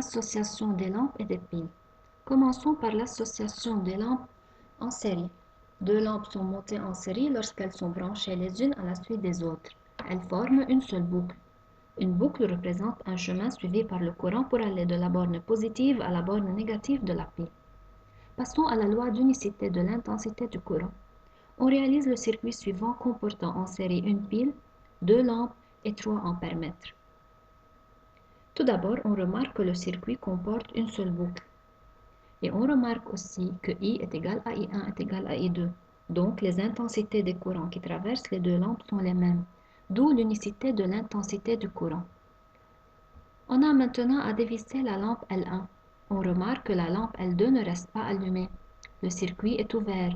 Association des lampes et des piles. Commençons par l'association des lampes en série. Deux lampes sont montées en série lorsqu'elles sont branchées les unes à la suite des autres. Elles forment une seule boucle. Une boucle représente un chemin suivi par le courant pour aller de la borne positive à la borne négative de la pile. Passons à la loi d'unicité de l'intensité du courant. On réalise le circuit suivant comportant en série une pile, deux lampes et 3 ampères-mètres. Tout d'abord, on remarque que le circuit comporte une seule boucle. Et on remarque aussi que I est égal à I1 est égal à I2. Donc, les intensités des courants qui traversent les deux lampes sont les mêmes, d'où l'unicité de l'intensité du courant. On a maintenant à dévisser la lampe L1. On remarque que la lampe L2 ne reste pas allumée. Le circuit est ouvert.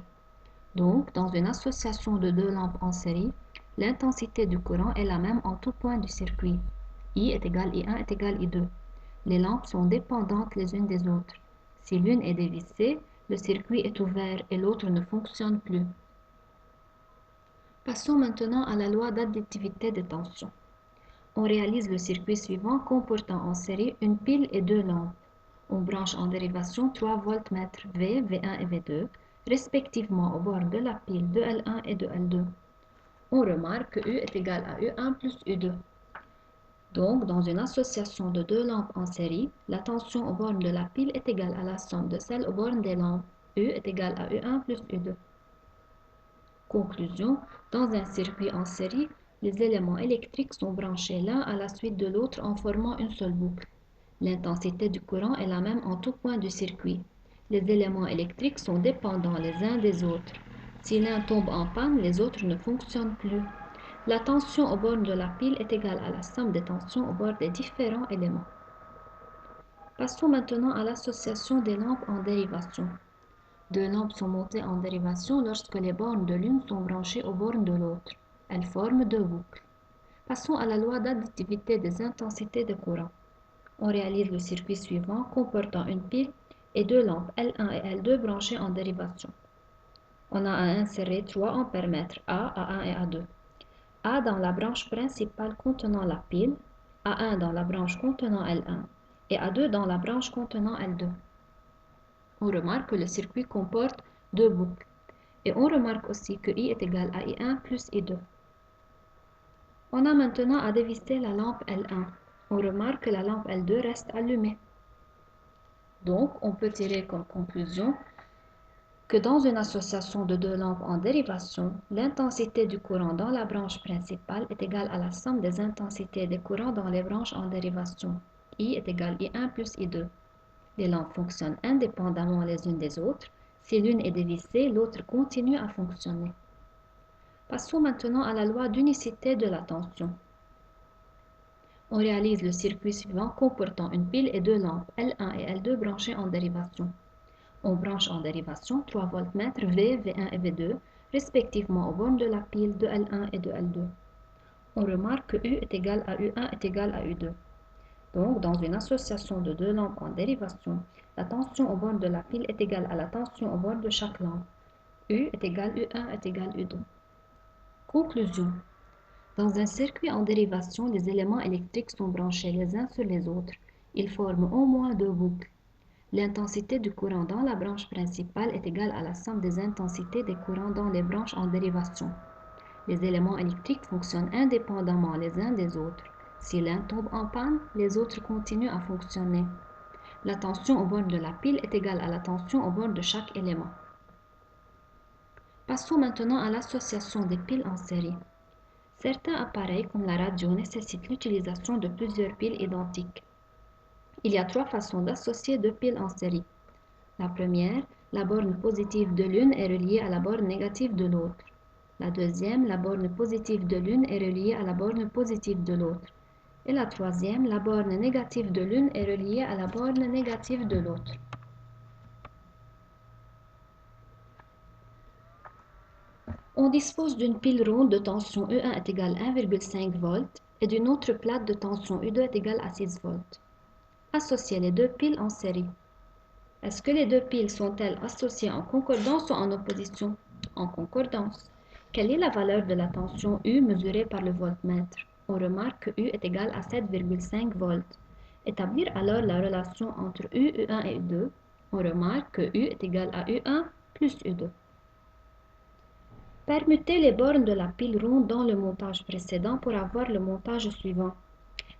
Donc, dans une association de deux lampes en série, l'intensité du courant est la même en tout point du circuit. I est égal à I1 est égal à I2. Les lampes sont dépendantes les unes des autres. Si l'une est dévissée, le circuit est ouvert et l'autre ne fonctionne plus. Passons maintenant à la loi d'additivité des tensions. On réalise le circuit suivant comportant en série une pile et deux lampes. On branche en dérivation 3 voltmètres V, V1 et V2, respectivement aux bornes de la pile de L1 et de L2. On remarque que U est égal à U1 plus U2. Donc, dans une association de deux lampes en série, la tension aux bornes de la pile est égale à la somme de celle aux bornes des lampes. U est égal à U1 plus U2. Conclusion, dans un circuit en série, les éléments électriques sont branchés l'un à la suite de l'autre en formant une seule boucle. L'intensité du courant est la même en tout point du circuit. Les éléments électriques sont dépendants les uns des autres. Si l'un tombe en panne, les autres ne fonctionnent plus. La tension aux bornes de la pile est égale à la somme des tensions aux bords des différents éléments. Passons maintenant à l'association des lampes en dérivation. Deux lampes sont montées en dérivation lorsque les bornes de l'une sont branchées aux bornes de l'autre. Elles forment deux boucles. Passons à la loi d'additivité des intensités de courant. On réalise le circuit suivant comportant une pile et deux lampes L1 et L2 branchées en dérivation. On a à insérer 3 ampères-mètres A, A1 et A2. A dans la branche principale contenant la pile, A1 dans la branche contenant L1 et A2 dans la branche contenant L2. On remarque que le circuit comporte deux boucles et on remarque aussi que I est égal à I1 plus I2. On a maintenant à dévisser la lampe L1. On remarque que la lampe L2 reste allumée. Donc, on peut tirer comme conclusion que dans une association de deux lampes en dérivation, l'intensité du courant dans la branche principale est égale à la somme des intensités des courants dans les branches en dérivation. I est égal à I1 plus I2. Les lampes fonctionnent indépendamment les unes des autres. Si l'une est dévissée, l'autre continue à fonctionner. Passons maintenant à la loi d'unicité de la tension. On réalise le circuit suivant comportant une pile et deux lampes L1 et L2 branchées en dérivation. On branche en dérivation 3 voltmètres V, V1 et V2, respectivement aux bornes de la pile de L1 et de L2. On remarque que U est égal à U1 est égal à U2. Donc, dans une association de deux lampes en dérivation, la tension aux bornes de la pile est égale à la tension aux bornes de chaque lampe. U est égal à U1 est égal à U2. Conclusion. Dans un circuit en dérivation, les éléments électriques sont branchés les uns sur les autres. Ils forment au moins deux boucles. L'intensité du courant dans la branche principale est égale à la somme des intensités des courants dans les branches en dérivation. Les éléments électriques fonctionnent indépendamment les uns des autres. Si l'un tombe en panne, les autres continuent à fonctionner. La tension aux bornes de la pile est égale à la tension aux bornes de chaque élément. Passons maintenant à l'association des piles en série. Certains appareils comme la radio nécessitent l'utilisation de plusieurs piles identiques. Il y a trois façons d'associer deux piles en série. La première, la borne positive de l'une est reliée à la borne négative de l'autre. La deuxième, la borne positive de l'une est reliée à la borne positive de l'autre. Et la troisième, la borne négative de l'une est reliée à la borne négative de l'autre. On dispose d'une pile ronde de tension E1 est égale à 1,5 V et d'une autre plate de tension U2 est égale à 6 V. Associez les deux piles en série. Est-ce que les deux piles sont-elles associées en concordance ou en opposition? En concordance. Quelle est la valeur de la tension U mesurée par le voltmètre? On remarque que U est égal à 7,5 volts. Établir alors la relation entre U, U1 et U2. On remarque que U est égal à U1 plus U2. Permutez les bornes de la pile ronde dans le montage précédent pour avoir le montage suivant.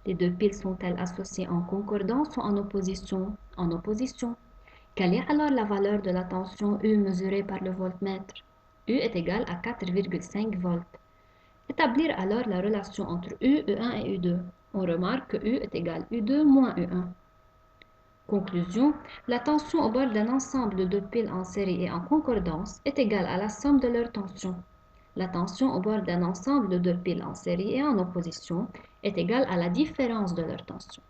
Les deux piles sont-elles associées en concordance ou en opposition? En opposition. Quelle est alors la valeur de la tension U mesurée par le voltmètre? U est égal à 4,5 volts. Établir alors la relation entre U, U1 et U2. On remarque que U est égal à U2 moins U1. Conclusion, la tension au bord d'un ensemble de deux piles en série et en concordance est égale à la somme de leurs tensions. La tension au bord d'un ensemble de deux piles en série et en opposition est égale à la différence de leurs tensions.